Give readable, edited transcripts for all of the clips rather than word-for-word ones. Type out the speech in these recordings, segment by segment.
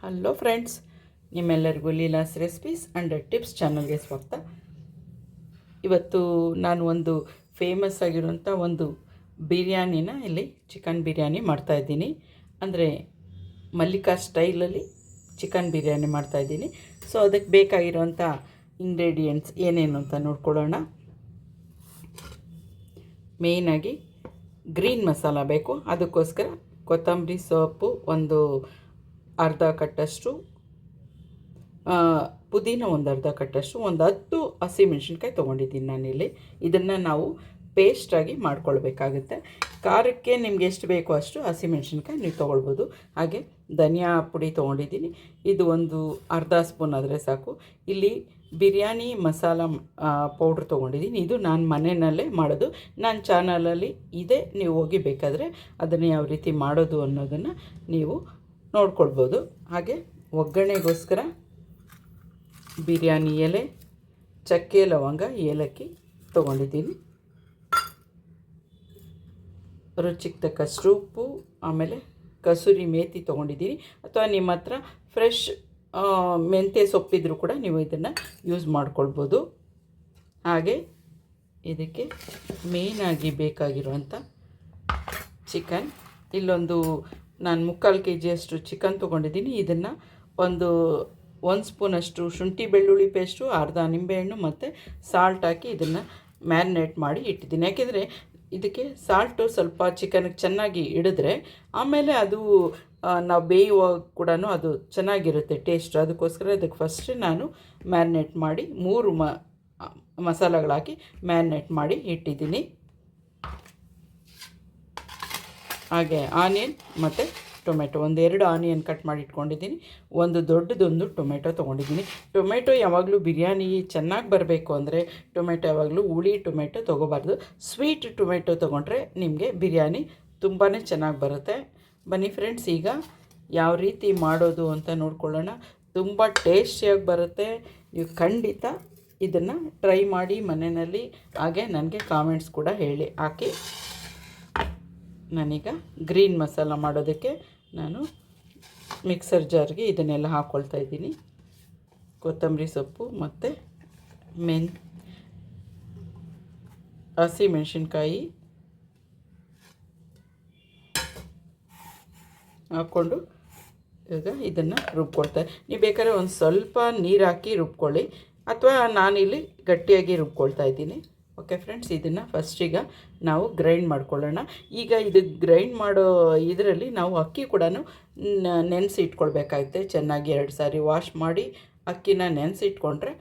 Hello friends, ನಿಮ್ಮೆಲ್ಲರಿಗೂ Leela's recipes and tips ಚಾನಲ್ಗೆ ಸ್ವಾಗತ. ಇವತ್ತು ನಾನು ಒಂದು ಫೇಮಸ್ ಆಗಿರುವಂಥ ಒಂದು ಬಿರಿಯಾನಿನ ಇಲ್ಲಿ ಚಿಕನ್ ಬಿರಿಯಾನಿ ಮಾಡ್ತಾಯಿದ್ದೀನಿ. ಅಂದರೆ ಮಲ್ಲಿಕಾ ಸ್ಟೈಲಲ್ಲಿ ಚಿಕನ್ ಬಿರಿಯಾನಿ ಮಾಡ್ತಾಯಿದ್ದೀನಿ. ಸೊ ಅದಕ್ಕೆ ಬೇಕಾಗಿರುವಂಥ ಇಂಗ್ರೀಡಿಯೆಂಟ್ಸ್ ಏನೇನು ಅಂತ ನೋಡ್ಕೊಳ್ಳೋಣ. ಮೇಯ್ನಾಗಿ ಗ್ರೀನ್ ಮಸಾಲ ಬೇಕು. ಅದಕ್ಕೋಸ್ಕರ ಕೊತ್ತಂಬರಿ ಸೊಪ್ಪು ಒಂದು ಅರ್ಧ ಕಟ್ಟಷ್ಟು, ಪುದೀನ ಒಂದು ಅರ್ಧ ಕಟ್ಟಷ್ಟು, ಒಂದು 10 ಹಸಿಮೆಣ್ಸಿನ್ಕಾಯಿ ತೊಗೊಂಡಿದ್ದೀನಿ ನಾನಿಲ್ಲಿ. ಇದನ್ನು ನಾವು ಪೇಸ್ಟಾಗಿ ಮಾಡ್ಕೊಳ್ಬೇಕಾಗುತ್ತೆ. ಖಾರಕ್ಕೆ ನಿಮ್ಗೆ ಎಷ್ಟು ಬೇಕೋ ಅಷ್ಟು ಹಸಿಮೆಣ್ಸಿನ್ಕಾಯಿ ನೀವು ತೊಗೊಳ್ಬೋದು. ಹಾಗೆ ಧನಿಯಾ ಪುಡಿ ತೊಗೊಂಡಿದ್ದೀನಿ, ಇದು ಒಂದು ಅರ್ಧ ಸ್ಪೂನ್ ಆದರೆ ಸಾಕು. ಇಲ್ಲಿ ಬಿರಿಯಾನಿ ಮಸಾಲ ಪೌಡ್ರ್ ತೊಗೊಂಡಿದ್ದೀನಿ, ಇದು ನಾನು ಮನೆಯಲ್ಲೇ ಮಾಡೋದು. ನನ್ನ ಚಾನಲಲ್ಲಿ ಇದೆ, ನೀವು ಹೋಗಿ ಬೇಕಾದರೆ ಅದನ್ನು ಯಾವ ರೀತಿ ಮಾಡೋದು ಅನ್ನೋದನ್ನು ನೀವು ನೋಡ್ಕೊಳ್ಬೋದು. ಹಾಗೆ ಒಗ್ಗರಣೆಗೋಸ್ಕರ ಬಿರಿಯಾನಿ ಎಲೆ, ಚಕ್ಕೆ, ಲವಂಗ, ಏಲಕ್ಕಿ ತೊಗೊಂಡಿದ್ದೀನಿ. ರುಚಿಗೆ ತಕ್ಕಷ್ಟು ಉಪ್ಪು, ಆಮೇಲೆ ಕಸೂರಿ ಮೇಥಿ ತೊಗೊಂಡಿದ್ದೀನಿ. ಅಥವಾ ನಿಮ್ಮ ಹತ್ರ ಫ್ರೆಶ್ ಮೆಂತ್ಯ ಸೊಪ್ಪಿದ್ರೂ ಕೂಡ ನೀವು ಇದನ್ನು ಯೂಸ್ ಮಾಡ್ಕೊಳ್ಬೋದು. ಹಾಗೆ ಇದಕ್ಕೆ ಮೇಯ್ನಾಗಿ ಬೇಕಾಗಿರುವಂಥ ಚಿಕನ್, ಇಲ್ಲೊಂದು ನಾನು 3/4 kg ಅಷ್ಟು ಚಿಕನ್ ತೊಗೊಂಡಿದ್ದೀನಿ. ಇದನ್ನು ಒಂದು ಸ್ಪೂನಷ್ಟು ಶುಂಠಿ ಬೆಳ್ಳುಳ್ಳಿ ಪೇಸ್ಟು, ಅರ್ಧ ನಿಂಬೆಹಣ್ಣು ಮತ್ತು ಸಾಲ್ಟ್ ಹಾಕಿ ಇದನ್ನು ಮ್ಯಾರಿನೇಟ್ ಮಾಡಿ ಇಟ್ಟಿದ್ದೀನಿ. ಯಾಕೆಂದರೆ ಇದಕ್ಕೆ ಸಾಲ್ಟು ಸ್ವಲ್ಪ ಚಿಕನ್ಗೆ ಚೆನ್ನಾಗಿ ಹಿಡಿದ್ರೆ ಆಮೇಲೆ ಅದು ನಾವು ಬೇಯುವಾಗ ಕೂಡ ಅದು ಚೆನ್ನಾಗಿರುತ್ತೆ ಟೇಸ್ಟ್. ಅದಕ್ಕೋಸ್ಕರ ಇದಕ್ಕೆ ಫಸ್ಟ್ ನಾನು ಮ್ಯಾರಿನೇಟ್ ಮಾಡಿ 3 ಮಸಾಲೆಗಳಾಕಿ ಮ್ಯಾರಿನೇಟ್ ಮಾಡಿ ಇಟ್ಟಿದ್ದೀನಿ. ಹಾಗೆ ಆನಿಯನ್ ಮತ್ತು ಟೊಮೆಟೊ, 2 ಆನಿಯನ್ ಕಟ್ ಮಾಡಿ ಇಟ್ಕೊಂಡಿದ್ದೀನಿ. ಒಂದು ದೊಡ್ಡದೊಂದು ಟೊಮೆಟೊ ತೊಗೊಂಡಿದ್ದೀನಿ. ಟೊಮೆಟೊ ಯಾವಾಗಲೂ ಬಿರಿಯಾನಿ ಚೆನ್ನಾಗಿ ಬರಬೇಕು ಅಂದರೆ ಟೊಮೆಟೊ ಯಾವಾಗಲೂ ಹುಳಿ ಟೊಮೆಟೊ ತೊಗೋಬಾರ್ದು. ಸ್ವೀಟ್ ಟೊಮೆಟೊ ತೊಗೊಂಡ್ರೆ ನಿಮಗೆ ಬಿರಿಯಾನಿ ತುಂಬಾ ಚೆನ್ನಾಗಿ ಬರುತ್ತೆ. ಬನ್ನಿ ಫ್ರೆಂಡ್ಸ್, ಈಗ ಯಾವ ರೀತಿ ಮಾಡೋದು ಅಂತ ನೋಡ್ಕೊಳ್ಳೋಣ. ತುಂಬ ಟೇಸ್ಟಿಯಾಗಿ ಬರುತ್ತೆ. ನೀವು ಖಂಡಿತ ಇದನ್ನು ಟ್ರೈ ಮಾಡಿ ಮನೆಯಲ್ಲಿ. ಹಾಗೆ ನನಗೆ ಕಾಮೆಂಟ್ಸ್ ಕೂಡ ಹಾಕಿ. ನಾನೀಗ ಗ್ರೀನ್ ಮಸಾಲ ಮಾಡೋದಕ್ಕೆ ನಾನು ಮಿಕ್ಸರ್ ಜಾರ್ಗೆ ಇದನ್ನೆಲ್ಲ ಹಾಕ್ಕೊಳ್ತಾ ಇದ್ದೀನಿ. ಕೊತ್ತಂಬರಿ ಸೊಪ್ಪು ಮತ್ತು ಹಸಿಮೆಣ್ಸಿನ್ಕಾಯಿ ಹಾಕ್ಕೊಂಡು ಈಗ ಇದನ್ನು ರುಬ್ಕೊಳ್ತಾ. ನೀವು ಬೇಕಾದ್ರೆ ಒಂದು ಸ್ವಲ್ಪ ನೀರು ಹಾಕಿ ರುಬ್ಕೊಳ್ಳಿ, ಅಥವಾ ನಾನಿಲ್ಲಿ ಗಟ್ಟಿಯಾಗಿ ರುಬ್ಕೊಳ್ತಾ ಇದ್ದೀನಿ. ಓಕೆ ಫ್ರೆಂಡ್ಸ್, ಇದನ್ನು ಫಸ್ಟಿಗೆ ನಾವು ಗ್ರೈಂಡ್ ಮಾಡ್ಕೊಳ್ಳೋಣ. ಈಗ ಇದು ಗ್ರೈಂಡ್ ಮಾಡೋ ಇದರಲ್ಲಿ ನಾವು ಅಕ್ಕಿ ಕೂಡ ನೆನೆಸಿ ಇಟ್ಕೊಳ್ಬೇಕಾಗುತ್ತೆ. ಚೆನ್ನಾಗಿ 2 ಸಾರಿ ವಾಶ್ ಮಾಡಿ ಅಕ್ಕಿನ ನೆನೆಸಿ ಇಟ್ಕೊಂಡ್ರೆ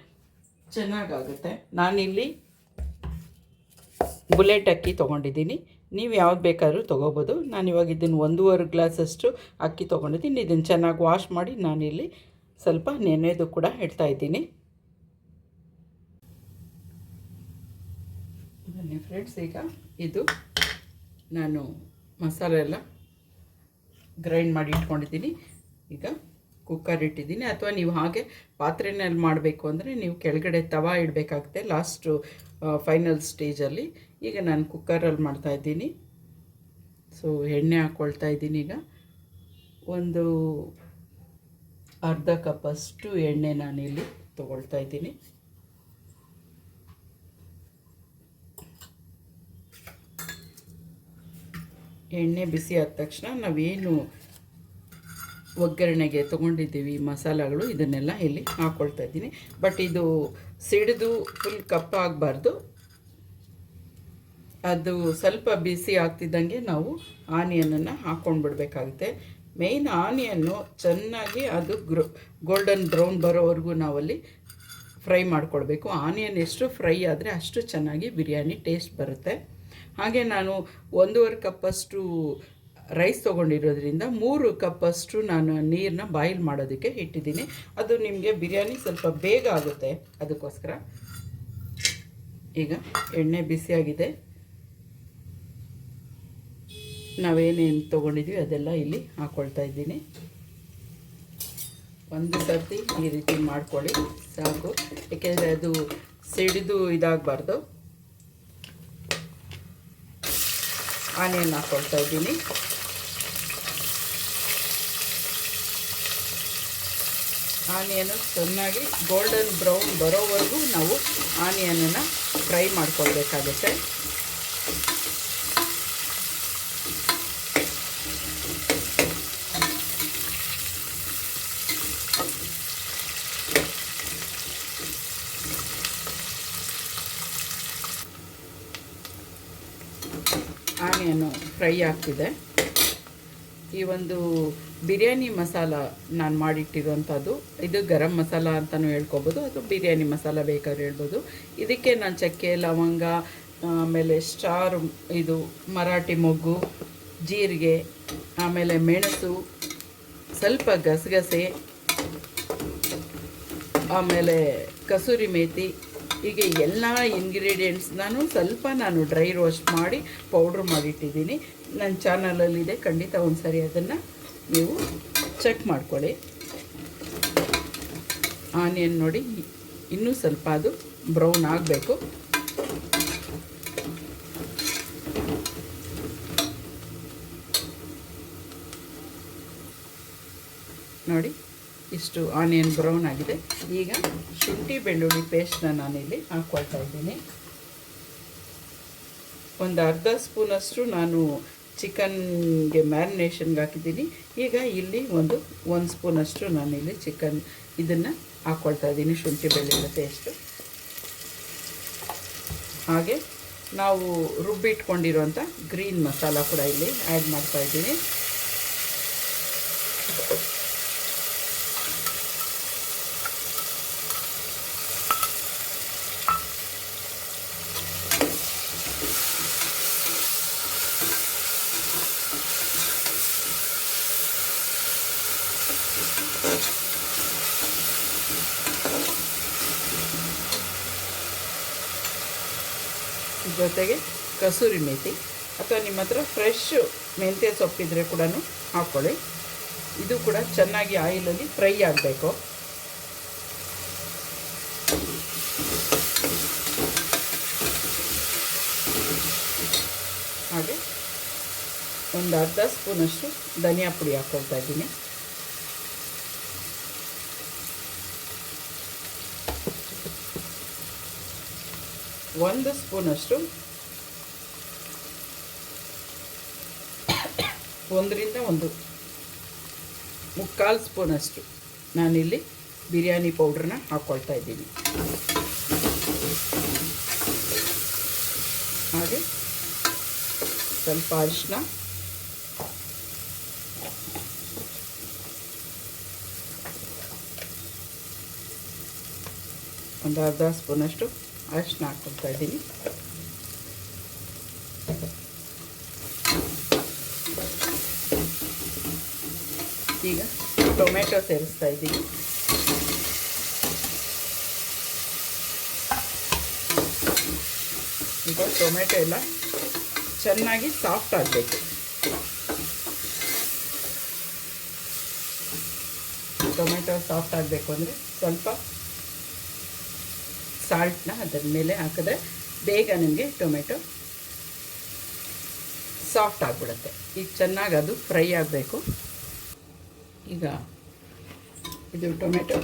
ಚೆನ್ನಾಗಾಗುತ್ತೆ. ನಾನಿಲ್ಲಿ ಬುಲೆಟ್ ಅಕ್ಕಿ ತೊಗೊಂಡಿದ್ದೀನಿ, ನೀವು ಯಾವ್ದು ಬೇಕಾದರೂ ತೊಗೋಬೋದು. ನಾನಿವಾಗ ಇದನ್ನು 1.5 ಗ್ಲಾಸಷ್ಟು ಅಕ್ಕಿ ತೊಗೊಂಡಿದ್ದೀನಿ. ಇದನ್ನು ಚೆನ್ನಾಗಿ ವಾಶ್ ಮಾಡಿ ನಾನಿಲ್ಲಿ ಸ್ವಲ್ಪ ನೆನೆದು ಕೂಡ ಇಡ್ತಾಯಿದ್ದೀನಿ. ಬನ್ನಿ ಫ್ರೆಂಡ್ಸ್, ಈಗ ಇದು ನಾನು ಮಸಾಲೆ ಎಲ್ಲ ಗ್ರೈಂಡ್ ಮಾಡಿ ಇಟ್ಕೊಂಡಿದ್ದೀನಿ. ಈಗ ಕುಕ್ಕರ್ ಇಟ್ಟಿದ್ದೀನಿ, ಅಥವಾ ನೀವು ಹಾಗೆ ಪಾತ್ರೆನಲ್ಲಿ ಮಾಡಬೇಕು ಅಂದರೆ ನೀವು ಕೆಳಗಡೆ ತವಾ ಇಡಬೇಕಾಗುತ್ತೆ ಲಾಸ್ಟು ಫೈನಲ್ ಸ್ಟೇಜಲ್ಲಿ. ಈಗ ನಾನು ಕುಕ್ಕರಲ್ಲಿ ಮಾಡ್ತಾಯಿದ್ದೀನಿ. ಸೊ ಎಣ್ಣೆ ಹಾಕ್ಕೊಳ್ತಾ ಇದ್ದೀನಿ. ಈಗ ಒಂದು ಅರ್ಧ ಕಪ್ಪಷ್ಟು ಎಣ್ಣೆ ನಾನಿಲ್ಲಿ ತೊಗೊಳ್ತಾ ಇದ್ದೀನಿ. ಎಣ್ಣೆ ಬಿಸಿ ಆದ ತಕ್ಷಣ ನಾವೇನು ಒಗ್ಗರಣೆಗೆ ತೊಗೊಂಡಿದ್ದೀವಿ ಮಸಾಲೆಗಳು, ಇದನ್ನೆಲ್ಲ ಇಲ್ಲಿ ಹಾಕ್ಕೊಳ್ತಾ ಇದ್ದೀನಿ. ಬಟ್ ಇದು ಸಿಡಿದು ಫುಲ್ ಕಪ್ಪಾಗಬಾರ್ದು. ಅದು ಸ್ವಲ್ಪ ಬಿಸಿ ಆಗ್ತಿದ್ದಂಗೆ ನಾವು ಆನಿಯನನ್ನು ಹಾಕ್ಕೊಂಡ್ಬಿಡ್ಬೇಕಾಗುತ್ತೆ. ಮೇಯ್ನ್ ಆನಿಯನ್ನು ಚೆನ್ನಾಗಿ ಅದು ಗೋಲ್ಡನ್ ಬ್ರೌನ್ ಬರೋವರೆಗೂ ನಾವಲ್ಲಿ ಫ್ರೈ ಮಾಡ್ಕೊಳ್ಬೇಕು. ಆನಿಯನ್ ಎಷ್ಟು ಫ್ರೈ ಆದರೆ ಅಷ್ಟು ಚೆನ್ನಾಗಿ ಬಿರಿಯಾನಿ ಟೇಸ್ಟ್ ಬರುತ್ತೆ. ಹಾಗೆ ನಾನು 1.5 ಕಪ್ಪಷ್ಟು ರೈಸ್ ತೊಗೊಂಡಿರೋದ್ರಿಂದ 3 ಕಪ್ಪಷ್ಟು ನಾನು ನೀರನ್ನ ಬಾಯ್ಲ್ ಮಾಡೋದಕ್ಕೆ ಇಟ್ಟಿದ್ದೀನಿ. ಅದು ನಿಮಗೆ ಬಿರಿಯಾನಿ ಸ್ವಲ್ಪ ಬೇಗ ಆಗುತ್ತೆ, ಅದಕ್ಕೋಸ್ಕರ. ಈಗ ಎಣ್ಣೆ ಬಿಸಿಯಾಗಿದೆ. ನಾವೇನೇನು ತೊಗೊಂಡಿದ್ವಿ ಅದೆಲ್ಲ ಇಲ್ಲಿ ಹಾಕ್ಕೊಳ್ತಾ ಇದ್ದೀನಿ. ಒಂದು ಸರ್ತಿ ಈ ರೀತಿ ಮಾಡ್ಕೊಳ್ಳಿ ಸಾಕು, ಏಕೆಂದರೆ ಅದು ಸಿಡಿದು ಇದಾಗಬಾರ್ದು. ಆನಿಯನ್ ಹಾಕ್ಕೊಳ್ತಾ ಇದ್ದೀನಿ. ಆನಿಯನ್ನು ಚೆನ್ನಾಗಿ ಗೋಲ್ಡನ್ ಬ್ರೌನ್ ಬರೋವರೆಗೂ ನಾವು ಆನಿಯನನ್ನು ಫ್ರೈ ಮಾಡ್ಕೊಳ್ಬೇಕಾಗುತ್ತೆ. ಆನಿಯನ್ನು ಫ್ರೈ ಆಗ್ತಿದೆ. ಈ ಒಂದು ಬಿರಿಯಾನಿ ಮಸಾಲ ನಾನು ಮಾಡಿಟ್ಟಿರುವಂಥದ್ದು, ಇದು ಗರಂ ಮಸಾಲ ಅಂತಲೂ ಹೇಳ್ಕೊಬೋದು, ಅದು ಬಿರಿಯಾನಿ ಮಸಾಲ ಬೇಕಾದ್ರೆ ಹೇಳ್ಬೋದು. ಇದಕ್ಕೆ ನಾನು ಚಕ್ಕೆ, ಲವಂಗ, ಆಮೇಲೆ ಸ್ಟಾರ್, ಇದು ಮರಾಠಿ ಮೊಗ್ಗು, ಜೀರಿಗೆ, ಆಮೇಲೆ ಮೆಣಸು, ಸ್ವಲ್ಪ ಗಸಗಸೆ, ಆಮೇಲೆ ಕಸೂರಿ ಮೇಥಿ, ಹೀಗೆ ಎಲ್ಲ ಇಂಗ್ರೀಡಿಯೆಂಟ್ಸ್ ನಾನು ಡ್ರೈ ರೋಸ್ಟ್ ಮಾಡಿ ಪೌಡ್ರ್ ಮಾಡಿಟ್ಟಿದ್ದೀನಿ. ನನ್ನ ಚಾನಲಲ್ಲಿದೆ, ಖಂಡಿತ ಒಂದು ಸರಿ ಅದನ್ನು ನೀವು ಚೆಕ್ ಮಾಡ್ಕೊಳ್ಳಿ. ಆನಿಯನ್ ನೋಡಿ ಇನ್ನೂ ಸ್ವಲ್ಪ ಅದು ಬ್ರೌನ್ ಆಗಬೇಕು. ನೋಡಿ ಇಷ್ಟು ಆನಿಯನ್ ಬ್ರೌನ್ ಆಗಿದೆ. ಈಗ ಶುಂಠಿ ಬೆಳ್ಳುಳ್ಳಿ ಪೇಸ್ಟ್ನ ನಾನಿಲ್ಲಿ ಹಾಕ್ಕೊಳ್ತಾ ಇದ್ದೀನಿ. ಒಂದು ಅರ್ಧ ಸ್ಪೂನಷ್ಟು ನಾನು ಚಿಕನ್ಗೆ ಮ್ಯಾರಿನೇಷನ್ಗೆ ಹಾಕಿದ್ದೀನಿ. ಈಗ ಇಲ್ಲಿ ಒಂದು ಸ್ಪೂನಷ್ಟು ನಾನಿಲ್ಲಿ ಚಿಕನ್ ಇದನ್ನು ಹಾಕ್ಕೊಳ್ತಾ ಇದ್ದೀನಿ, ಶುಂಠಿ ಬೆಳ್ಳುಳ್ಳಿ ಪೇಸ್ಟು. ಹಾಗೆ ನಾವು ರುಬ್ಬಿಟ್ಕೊಂಡಿರುವಂಥ ಗ್ರೀನ್ ಮಸಾಲ ಕೂಡ ಇಲ್ಲಿ ಆ್ಯಡ್ ಮಾಡ್ತಾಯಿದ್ದೀನಿ. ಜೊತೆಗೆ ಕಸೂರಿ ಮೇಥಿ ಅಥವಾ ನಿಮ್ಮ ಹತ್ರ ಫ್ರೆಶ್ ಮೆಂತ್ಯ ಸೊಪ್ಪಿದ್ರೆ ಕೂಡ ಹಾಕ್ಕೊಳ್ಳಿ. ಇದು ಕೂಡ ಚೆನ್ನಾಗಿ ಆಯಿಲಲ್ಲಿ ಫ್ರೈ ಆಗಬೇಕು. ಹಾಗೆ ಒಂದು ಅರ್ಧ ಸ್ಪೂನಷ್ಟು ಧನಿಯಾ ಪುಡಿ ಹಾಕ್ಕೊಳ್ತಾ ಇದ್ದೀನಿ. ಒಂದು ಸ್ಪೂನಷ್ಟು, 1.25 ಸ್ಪೂನಷ್ಟು ನಾನಿಲ್ಲಿ ಬಿರಿಯಾನಿ ಪೌಡ್ರನ್ನ ಹಾಕ್ಕೊಳ್ತಾ ಇದ್ದೀನಿ. ಹಾಗೆ ಸ್ವಲ್ಪ ಅರಿಶಿನ, ಒಂದು ಅರ್ಧ ಸ್ಪೂನಷ್ಟು ಅರಿಶಿನ ಹಾಕ್ಕೊಳ್ತಾ ಇದ್ದೀನಿ. ಈಗ ಟೊಮೆಟೊ ಸೇರಿಸ್ತಾ ಇದ್ದೀನಿ. ಈಗ ಟೊಮೆಟೊ ಎಲ್ಲ ಚೆನ್ನಾಗಿ ಸಾಫ್ಟ್ ಆಗಬೇಕು. ಟೊಮೆಟೊ ಸಾಫ್ಟ್ ಆಗಬೇಕು ಅಂದರೆ ಸ್ವಲ್ಪ ಸಾಲ್ಟ್ನ ಅದರ ಮೇಲೆ ಹಾಕಿದ್ರೆ ಬೇಗ ನಿಮಗೆ ಟೊಮೆಟೊ ಸಾಫ್ಟ್ ಆಗಿಬಿಡುತ್ತೆ. ಈಗ ಚೆನ್ನಾಗಿ ಅದು ಫ್ರೈ ಆಗಬೇಕು. ಈಗ ಇದು ಟೊಮೆಟೊ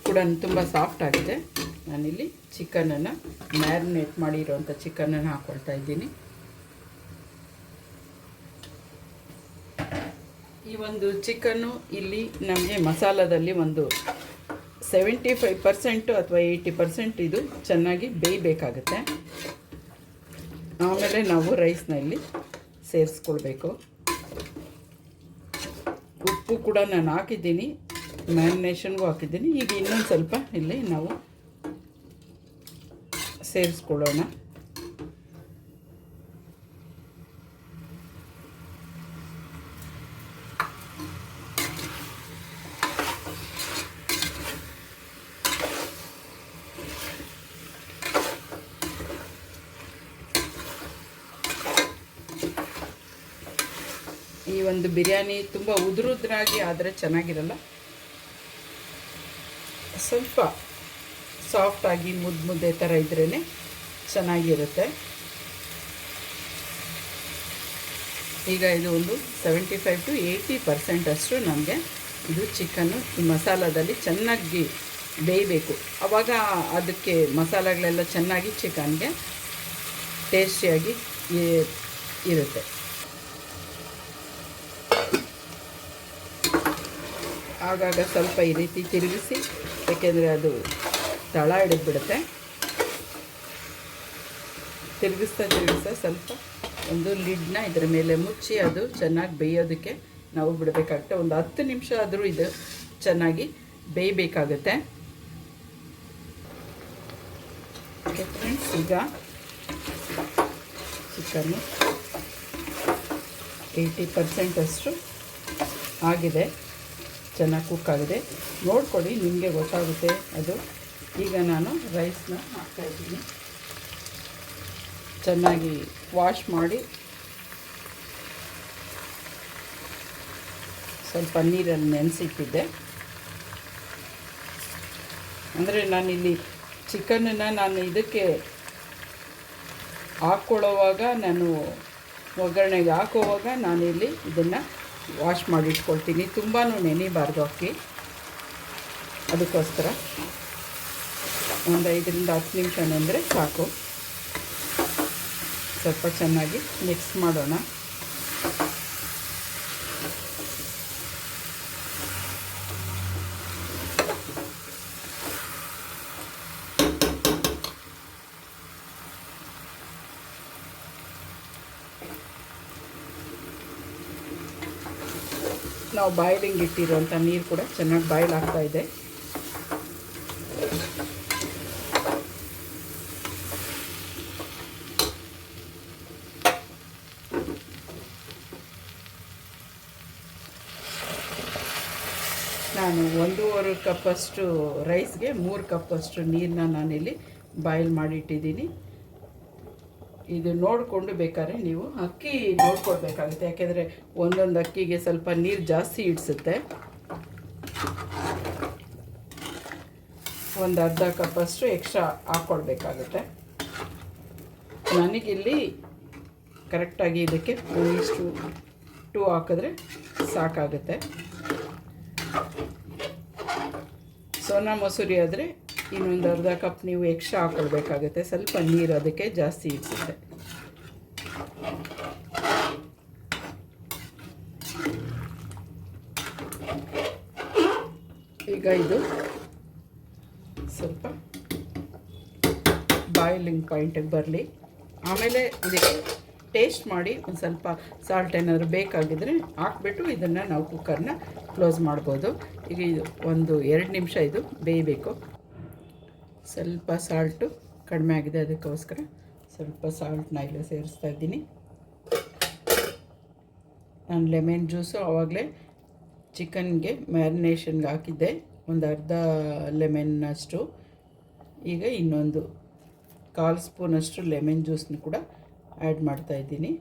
ಕೂಡ ತುಂಬ ಸಾಫ್ಟ್ ಆಗಿದೆ. ನಾನಿಲ್ಲಿ ಚಿಕನನ್ನು ಮ್ಯಾರಿನೇಟ್ ಮಾಡಿರೋಂಥ ಚಿಕನನ್ನು ಹಾಕ್ಕೊಳ್ತಾ ಇದ್ದೀನಿ. ಈ ಒಂದು ಚಿಕನ್ನು ಇಲ್ಲಿ ನಮಗೆ ಮಸಾಲದಲ್ಲಿ ಒಂದು 75% ಅಥವಾ 80% ಇದು ಚೆನ್ನಾಗಿ ಬೇಯಬೇಕಾಗುತ್ತೆ. ಆಮೇಲೆ ನಾವು ರೈಸ್ನಲ್ಲಿ ಸೇರಿಸ್ಕೊಳ್ಬೇಕು. ಉಪ್ಪು ಕೂಡ ನಾನು ಹಾಕಿದ್ದೀನಿ, ಮ್ಯಾರಿನೇಷನ್ಗೂ ಹಾಕಿದ್ದೀನಿ. ಈಗ ಇನ್ನೊಂದು ಸ್ವಲ್ಪ ಇಲ್ಲಿ ನಾವು ಸೇರಿಸ್ಕೊಳ್ಳೋಣ. ಈ ಒಂದು ಬಿರಿಯಾನಿ ತುಂಬ ಉದುರುದ್ರಾಗಿ ಆದರೆ ಚೆನ್ನಾಗಿರಲ್ಲ. ಸ್ವಲ್ಪ ಸಾಫ್ಟಾಗಿ ಮುದ್ದೆ ಥರ ಇದ್ರೇ ಚೆನ್ನಾಗಿರುತ್ತೆ. ಈಗ ಇದು ಒಂದು 75 to 80% ಅಷ್ಟು ನಮಗೆ ಇದು ಚಿಕನ್ನು ಈ ಮಸಾಲದಲ್ಲಿ ಚೆನ್ನಾಗಿ ಬೇಯಬೇಕು. ಆವಾಗ ಅದಕ್ಕೆ ಮಸಾಲೆಗಳೆಲ್ಲ ಚೆನ್ನಾಗಿ ಚಿಕನ್ಗೆ ಟೇಸ್ಟಿಯಾಗಿ ಇರುತ್ತೆ. ಆಗಾಗ ಸ್ವಲ್ಪ ಈ ರೀತಿ ತಿರುಗಿಸಿ, ಏಕೆಂದರೆ ಅದು ತಳ ಹಿಡಿದ್ಬಿಡುತ್ತೆ. ತಿರುಗಿಸ್ತಾ ಸ್ವಲ್ಪ ಒಂದು ಲಿಡ್ನ ಇದರ ಮೇಲೆ ಮುಚ್ಚಿ ಅದು ಚೆನ್ನಾಗಿ ಬೇಯೋದಕ್ಕೆ ನಾವು ಬಿಡಬೇಕಾಗುತ್ತೆ. ಒಂದು 10 ನಿಮಿಷ ಆದರೂ ಇದು ಚೆನ್ನಾಗಿ ಬೇಯಬೇಕಾಗುತ್ತೆ. ಓಕೆ ಫ್ರೆಂಡ್ಸ್, ಈಗ ಚಿಕನ್ನು 80% ಅಷ್ಟು ಆಗಿದೆ, ಚೆನ್ನಾಗಿ ಕುಕ್ ಆಗಿದೆ. ನೋಡ್ಕೊಳ್ಳಿ, ನಿಮಗೆ ಗೊತ್ತಾಗುತ್ತೆ ಅದು. ಈಗ ನಾನು ರೈಸ್ನ ಹಾಕ್ತಾಯಿದ್ದೀನಿ. ಚೆನ್ನಾಗಿ ವಾಶ್ ಮಾಡಿ ಸ್ವಲ್ಪ ನೀರಲ್ಲಿ ನೆನೆಸಿಟ್ಟಿದ್ದೆ. ಅಂದರೆ ನಾನಿಲ್ಲಿ ಚಿಕನನ್ನು ನಾನು ಇದಕ್ಕೆ ಹಾಕ್ಕೊಳ್ಳೋವಾಗ, ನಾನು ಒಗ್ಗರಣೆಗೆ ಹಾಕೋವಾಗ ನಾನಿಲ್ಲಿ ಇದನ್ನು ವಾಶ್ ಮಾಡಿ ಇಟ್ಕೊಳ್ತೀನಿ. ತುಂಬಾ ನೆನೆಯಬಾರ್ದು ಅಕ್ಕಿ, ಅದಕ್ಕೋಸ್ಕರ ಒಂದು 5ರಿಂದ 10 ನಿಮಿಷ ನೆಂದರೆ ಸಾಕು. ಸ್ವಲ್ಪ ಚೆನ್ನಾಗಿ ಮಿಕ್ಸ್ ಮಾಡೋಣ. ನಾವು ಬಾಯ್ಲಿಂಗ್ ಇಟ್ಟಿರುವಂಥ ನೀರು ಕೂಡ ಚೆನ್ನಾಗಿ ಬಾಯ್ಲ್ ಆಗ್ತಾ ಇದೆ. ನಾನು 1.5 ಕಪ್ಪಷ್ಟು ರೈಸ್ಗೆ 3 ಕಪ್ಪಷ್ಟು ನೀರನ್ನ ನಾನಿಲ್ಲಿ ಬಾಯ್ಲ್ ಮಾಡಿಟ್ಟಿದ್ದೀನಿ. ಇದು ನೋಡಿಕೊಂಡು ಬೇಕಾದ್ರೆ ನೀವು ಅಕ್ಕಿ ನೋಡ್ಕೊಳ್ಬೇಕಾಗುತ್ತೆ, ಯಾಕೆಂದರೆ ಒಂದೊಂದು ಅಕ್ಕಿಗೆ ಸ್ವಲ್ಪ ನೀರು ಜಾಸ್ತಿ ಇಡಿಸುತ್ತೆ. ಒಂದು ಅರ್ಧ ಕಪ್ಪಷ್ಟು ಎಕ್ಸ್ಟ್ರಾ ಹಾಕ್ಕೊಳ್ಬೇಕಾಗುತ್ತೆ. ನನಗಿಲ್ಲಿ ಕರೆಕ್ಟಾಗಿ ಇದಕ್ಕೆ 1:2 ಹಾಕಿದ್ರೆ ಸಾಕಾಗುತ್ತೆ. ಸೋನಾ ಮಸೂರಿ ಆದರೆ ಇನ್ನೊಂದು ಅರ್ಧ ಕಪ್ ನೀವು ಎಕ್ಸ್ಟ್ರಾ ಹಾಕ್ಕೊಳ್ಬೇಕಾಗುತ್ತೆ. ಸ್ವಲ್ಪ ನೀರು ಅದಕ್ಕೆ ಜಾಸ್ತಿ ಇಡಿಸುತ್ತೆ. ಈಗ ಇದು ಸ್ವಲ್ಪ ಬಾಯ್ಲಿಂಗ್ ಪಾಯಿಂಟಿಗೆ ಬರಲಿ. ಆಮೇಲೆ ಇದಕ್ಕೆ ಟೇಸ್ಟ್ ಮಾಡಿ ಒಂದು ಸ್ವಲ್ಪ ಸಾಲ್ಟ್ ಏನಾದರೂ ಬೇಕಾಗಿದ್ದರೆ ಹಾಕ್ಬಿಟ್ಟು ಇದನ್ನು ನಾವು ಕುಕ್ಕರ್ನ ಕ್ಲೋಸ್ ಮಾಡ್ಬೋದು. ಈಗ ಇದು ಒಂದು 2 ನಿಮಿಷ ಇದು ಬೇಯಬೇಕು. ಸ್ವಲ್ಪ ಸಾಲ್ಟು ಕಡಿಮೆ ಆಗಿದೆ, ಅದಕ್ಕೋಸ್ಕರ ಸ್ವಲ್ಪ ಸಾಲ್ಟನ್ನ ಇಲ್ಲಿ ಸೇರಿಸ್ತಾ ಇದ್ದೀನಿ. ನಾನು ಲೆಮನ್ ಜ್ಯೂಸು ಆವಾಗಲೇ ಚಿಕನ್ಗೆ ಮ್ಯಾರಿನೇಷನ್ಗೆ ಹಾಕಿದ್ದೆ, ಒಂದು ಅರ್ಧ ಲೆಮನ್ನಷ್ಟು. ಈಗ ಇನ್ನೊಂದು 1/4 ಸ್ಪೂನಷ್ಟು ಲೆಮನ್ ಜ್ಯೂಸನ್ನು ಕೂಡ ಆ್ಯಡ್ ಮಾಡ್ತಾಯಿದ್ದೀನಿ.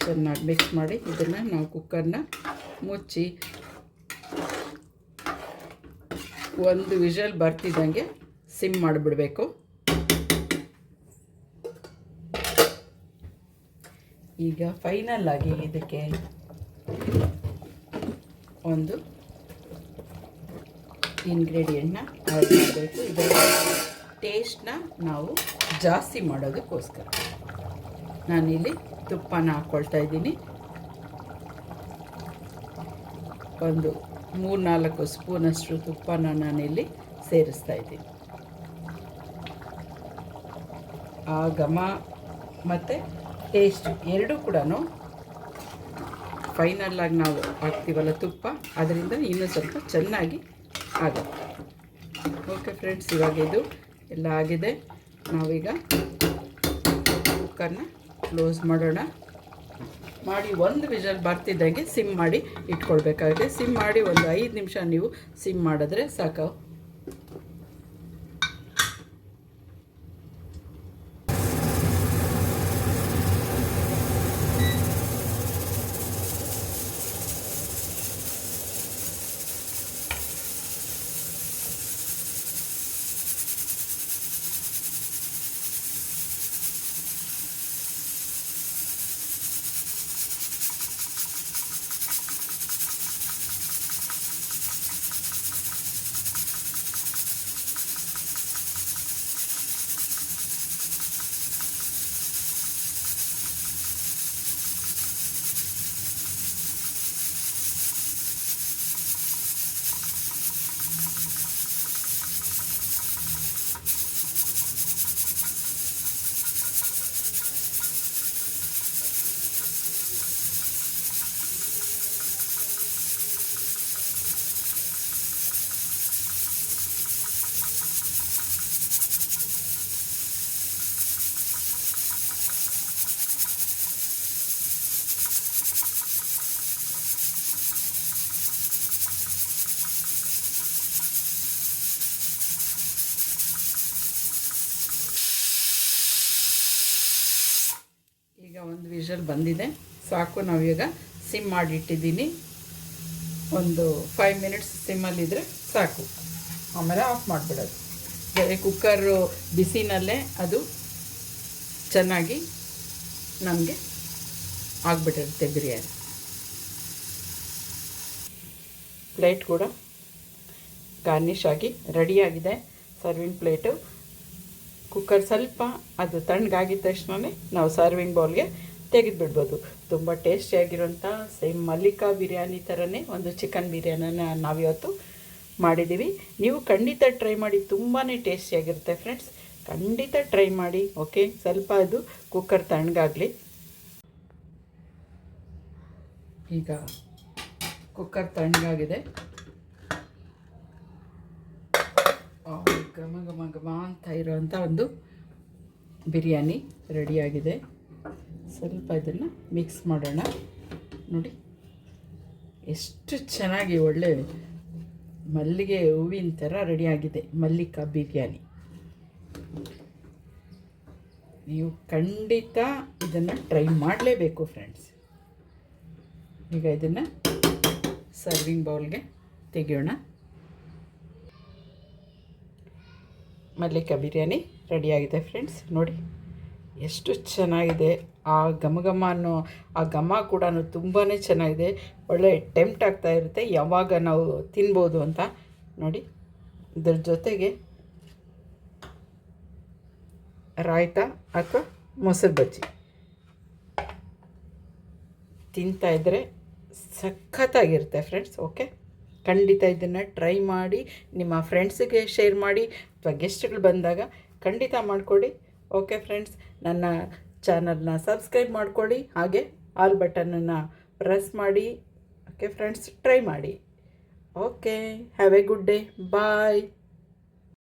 ಚೆನ್ನಾಗಿ ಮಿಕ್ಸ್ ಮಾಡಿ ಇದನ್ನು ನಾವು ಕುಕ್ಕರ್ನ ಮುಚ್ಚಿ 1 ವಿಷಲ್ ಬರ್ತಿದ್ದಂಗೆ ಸಿಮ್ ಮಾಡಿಬಿಡಬೇಕು. ಈಗ ಫೈನಲ್ ಆಗಿ ಇದಕ್ಕೆ ಒಂದು ಇಂಗ್ರೀಡಿಯೆಂಟ್ನ ಆ್ಯಡ್ ಮಾಡಬೇಕು. ಇದರ ಟೇಸ್ಟ್ನ ನಾವು ಜಾಸ್ತಿ ಮಾಡೋದಕ್ಕೋಸ್ಕರ ನಾನಿಲ್ಲಿ ತುಪ್ಪನ ಹಾಕ್ಕೊಳ್ತಾ ಇದ್ದೀನಿ. ಒಂದು 3-4 ಸ್ಪೂನಷ್ಟು ತುಪ್ಪನ ನಾನಿಲ್ಲಿ ಸೇರಿಸ್ತಾ ಇದ್ದೀನಿ. ಆ ಘಮ ಮತ್ತು ಟೇಸ್ಟ್ ಎರಡೂ ಕೂಡ ಫೈನಲ್ಲಾಗಿ ನಾವು ಹಾಕ್ತೀವಲ್ಲ ತುಪ್ಪ, ಅದರಿಂದ ಇನ್ನೂ ಸ್ವಲ್ಪ ಚೆನ್ನಾಗಿ ಆಗುತ್ತೆ. ಓಕೆ ಫ್ರೆಂಡ್ಸ್, ಇವಾಗ ಇದು ಎಲ್ಲ ಆಗಿದೆ. ನಾವೀಗ ಕುಕ್ಕರ್ನ ಕ್ಲೋಸ್ ಮಾಡೋಣ. ಮಾಡಿ 1 ವಿಷಲ್ ಬರ್ತಿದ್ದಂಗೆ ಸಿಮ್ ಮಾಡಿ ಇಟ್ಕೊಳ್ಬೇಕಾಗುತ್ತೆ. ಸಿಮ್ ಮಾಡಿ ಒಂದು 5 ನಿಮಿಷ ನೀವು ಸಿಮ್ ಮಾಡಿದ್ರೆ ಸಾಕು. ಒಂದು ವಿಷಲ್ ಬಂದಿದೆ, ಸಾಕು. ನಾವೀಗ ಸಿಮ್ ಮಾಡಿಟ್ಟಿದ್ದೀನಿ. ಒಂದು 5 ಮಿನಿಟ್ಸ್ ಸಿಮ್ಮಲ್ಲಿದ್ದರೆ ಸಾಕು. ಆಮೇಲೆ ಆಫ್ ಮಾಡಿಬಿಡೋದು. ಕುಕ್ಕರು ಬಿಸಿನಲ್ಲೇ ಅದು ಚೆನ್ನಾಗಿ ನಮಗೆ ಆಗಿಬಿಟ್ಟಿರುತ್ತೆ ಬಿರಿಯಾನಿ. ಪ್ಲೇಟ್ ಕೂಡ ಗಾರ್ನಿಷ್ ಆಗಿ ರೆಡಿಯಾಗಿದೆ. Serving plate. ಕುಕ್ಕರ್ ಸ್ವಲ್ಪ ಅದು ತಣ್ಣಗಾಗಿದ ತಕ್ಷಣವೇ ನಾವು ಸರ್ವಿಂಗ್ ಬೌಲ್ಗೆ ತೆಗೆದುಬಿಡ್ಬೋದು. ತುಂಬ ಟೇಸ್ಟಿಯಾಗಿರೋಂಥ ಸೇಮ್ ಮಲ್ಲಿಕಾ ಬಿರಿಯಾನಿ ಥರನೇ ಒಂದು ಚಿಕನ್ ಬಿರಿಯಾನಿನ ನಾವಿವತ್ತು ಮಾಡಿದ್ದೀವಿ. ನೀವು ಖಂಡಿತ ಟ್ರೈ ಮಾಡಿ, ತುಂಬಾ ಟೇಸ್ಟಿಯಾಗಿರುತ್ತೆ ಫ್ರೆಂಡ್ಸ್. ಖಂಡಿತ ಟ್ರೈ ಮಾಡಿ. ಓಕೆ, ಸ್ವಲ್ಪ ಅದು ಕುಕ್ಕರ್ ತಣ್ಣಗಾಗಲಿ. ಈಗ ಕುಕ್ಕರ್ ತಣ್ಣಗಾಗಿದೆ. ಘಮ ಘಮ ಘಮ ಅಂತ ಇರೋವಂಥ ಒಂದು ಬಿರಿಯಾನಿ ರೆಡಿಯಾಗಿದೆ. ಸ್ವಲ್ಪ ಇದನ್ನು ಮಿಕ್ಸ್ ಮಾಡೋಣ. ನೋಡಿ ಎಷ್ಟು ಚೆನ್ನಾಗಿ ಒಳ್ಳೆ ಮಲ್ಲಿಗೆ ಹೂವಿನ ಥರ ರೆಡಿಯಾಗಿದೆ ಮಲ್ಲಿಕಾ ಬಿರಿಯಾನಿ. ನೀವು ಖಂಡಿತ ಇದನ್ನು ಟ್ರೈ ಮಾಡಲೇಬೇಕು ಫ್ರೆಂಡ್ಸ್. ಈಗ ಇದನ್ನು ಸರ್ವಿಂಗ್ ಬೌಲ್ಗೆ ತೆಗೆಯೋಣ. ಮಲ್ಲಿಕಾ ಬಿರಿಯಾನಿ ರೆಡಿಯಾಗಿದೆ ಫ್ರೆಂಡ್ಸ್. ನೋಡಿ ಎಷ್ಟು ಚೆನ್ನಾಗಿದೆ. ಆ ಘಮ ಘಮ ಅನ್ನೋ ಆ ಘಮ ಕೂಡ ತುಂಬಾ ಚೆನ್ನಾಗಿದೆ. ಒಳ್ಳೆ ಟೆಂಪ್ಟ್ ಆಗ್ತಾ ಇರುತ್ತೆ ಯಾವಾಗ ನಾವು ತಿನ್ಬೋದು ಅಂತ. ನೋಡಿ, ಇದ್ರ ಜೊತೆಗೆ ರಾಯ್ತ ಅಥವಾ ಮೊಸರು ಬಜ್ಜಿ ತಿಂತಾಯಿದ್ರೆ ಸಖತ್ತಾಗಿರುತ್ತೆ ಫ್ರೆಂಡ್ಸ್. ಓಕೆ, ಖಂಡಿತ ಇದನ್ನು ಟ್ರೈ ಮಾಡಿ, ನಿಮ್ಮ ಫ್ರೆಂಡ್ಸಿಗೆ ಶೇರ್ ಮಾಡಿ, ಅಥವಾ ಗೆಸ್ಟ್ಗಳು ಬಂದಾಗ ಖಂಡಿತ ಮಾಡಿಕೊಡಿ. ಓಕೆ ಫ್ರೆಂಡ್ಸ್, ನನ್ನ ಚಾನಲ್ನ ಸಬ್ಸ್ಕ್ರೈಬ್ ಮಾಡಿಕೊಡಿ, ಹಾಗೆ ಆಲ್ ಬಟನನ್ನು ಪ್ರೆಸ್ ಮಾಡಿ. ಓಕೆ ಫ್ರೆಂಡ್ಸ್, ಟ್ರೈ ಮಾಡಿ. Okay, have a good day. Bye.